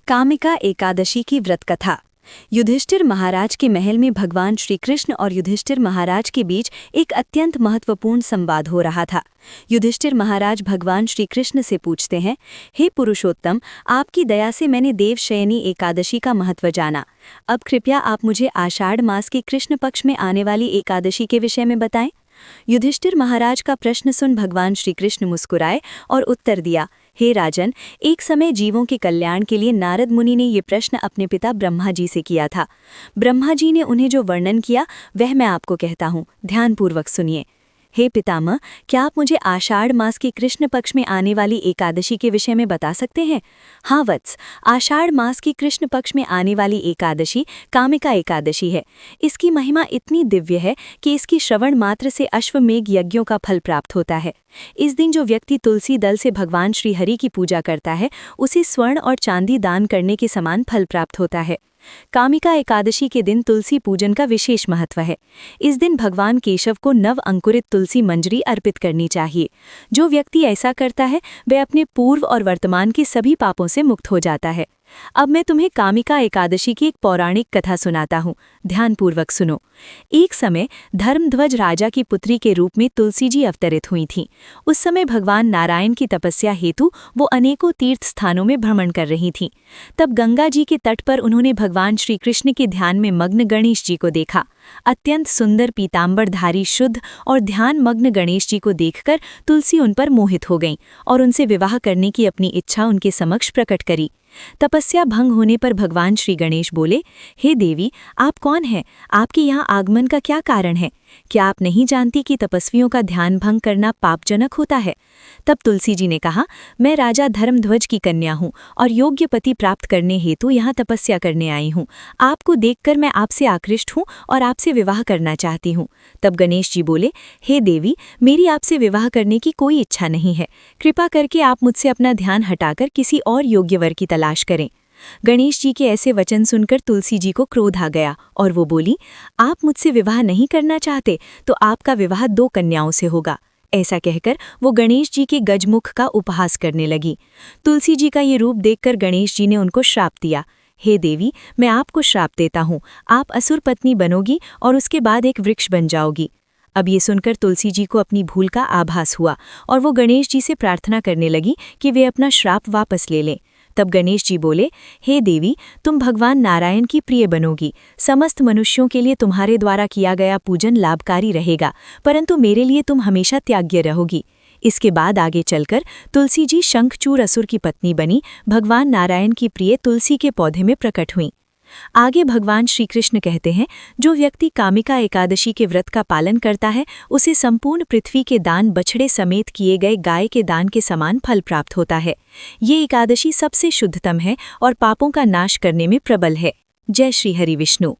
कामिका एकादशी की व्रत कथा। युधिष्ठिर महाराज के महल में भगवान श्री कृष्ण और युधिष्ठिर महाराज के बीच एक अत्यंत महत्वपूर्ण संवाद हो रहा था। युधिष्ठिर महाराज भगवान श्री कृष्ण से पूछते हैं, हे पुरुषोत्तम, आपकी दया से मैंने देवशयनी एकादशी का महत्व जाना। अब कृपया आप मुझे आषाढ़ मास के कृष्ण पक्ष में आने वाली एकादशी के विषय में बताएं। युधिष्ठिर महाराज का प्रश्न सुन भगवान श्री कृष्ण मुस्कुराए और उत्तर दिया, हे राजन, एक समय जीवों के कल्याण के लिए नारद मुनि ने ये प्रश्न अपने पिता ब्रह्मा जी से किया था। ब्रह्मा जी ने उन्हें जो वर्णन किया वह मैं आपको कहता हूँ, ध्यानपूर्वक सुनिए। हे पितामह, क्या आप मुझे आषाढ़ मास के कृष्ण पक्ष में आने वाली एकादशी के विषय में बता सकते हैं? हाँ वत्स, आषाढ़ मास की कृष्ण पक्ष में आने वाली एकादशी कामिका एकादशी है। इसकी महिमा इतनी दिव्य है कि इसकी श्रवण मात्र से अश्वमेघ यज्ञों का फल प्राप्त होता है। इस दिन जो व्यक्ति तुलसी दल से भगवान श्री हरि की पूजा करता है, उसे स्वर्ण और चांदी दान करने के समान फल प्राप्त होता है। कामिका एकादशी के दिन तुलसी पूजन का विशेष महत्व है। इस दिन भगवान केशव को नव अंकुरित तुलसी मंजरी अर्पित करनी चाहिए। जो व्यक्ति ऐसा करता है वह अपने पूर्व और वर्तमान के सभी पापों से मुक्त हो जाता है। अब मैं तुम्हें कामिका एकादशी की एक पौराणिक कथा सुनाता हूँ, ध्यानपूर्वक सुनो। एक समय धर्मध्वज राजा की पुत्री के रूप में तुलसी जी अवतरित हुई थीं। उस समय भगवान नारायण की तपस्या हेतु वो अनेकों तीर्थ स्थानों में भ्रमण कर रही थीं। तब गंगा जी के तट पर उन्होंने भगवान श्री कृष्ण के ध्यान में मग्न गणेश जी को देखा। अत्यंत सुंदर पीताम्बरधारी शुद्ध और ध्यान मग्न गणेश जी को देखकर तुलसी उन पर मोहित हो गईं और उनसे विवाह करने की अपनी इच्छा उनके समक्ष प्रकट करी। तपस्या भंग होने पर भगवान श्री गणेश बोले, हे देवी, आप कौन हैं? आपके यहाँ आगमन का क्या कारण है? क्या आप नहीं जानती कि तपस्वियों का ध्यान भंग करना पापजनक होता है? तब तुलसी जी ने कहा, मैं राजा धर्मध्वज की कन्या हूँ और योग्य पति प्राप्त करने हेतु यहाँ तपस्या करने आई हूँ। आपको देखकर मैं आपसे आकृष्ट हूँ और आपसे विवाह करना चाहती हूँ। तब गणेश जी बोले, हे देवी, मेरी आपसे विवाह करने की कोई इच्छा नहीं है। कृपा करके आप मुझसे अपना ध्यान हटाकर किसी और योग्य वर की तलाश करें। गणेश जी के ऐसे वचन सुनकर तुलसी जी को क्रोध आ गया और वो बोली, आप मुझसे विवाह नहीं करना चाहते तो आपका विवाह 2 कन्याओं से होगा। ऐसा कहकर वो गणेश जी के गजमुख का उपहास करने लगी। तुलसी जी का ये रूप देखकर गणेश जी ने उनको श्राप दिया, हे देवी, मैं आपको श्राप देता हूँ, आप असुर पत्नी बनोगी और उसके बाद एक वृक्ष बन जाओगी। अब ये सुनकर तुलसी जी को अपनी भूल का आभास हुआ और वो गणेश जी से प्रार्थना करने लगी कि वे अपना श्राप वापस ले लें। तब गणेश जी बोले, हे देवी, तुम भगवान नारायण की प्रिय बनोगी। समस्त मनुष्यों के लिए तुम्हारे द्वारा किया गया पूजन लाभकारी रहेगा, परंतु मेरे लिए तुम हमेशा त्याग्य रहोगी। इसके बाद आगे चलकर तुलसी जी शंखचूर असुर की पत्नी बनी भगवान नारायण की प्रिय तुलसी के पौधे में प्रकट हुईं। आगे भगवान श्री कृष्ण कहते हैं, जो व्यक्ति कामिका एकादशी के व्रत का पालन करता है उसे संपूर्ण पृथ्वी के दान बछड़े समेत किए गए गाय के दान के समान फल प्राप्त होता है। ये एकादशी सबसे शुद्धतम है और पापों का नाश करने में प्रबल है। जय श्री हरि विष्णु।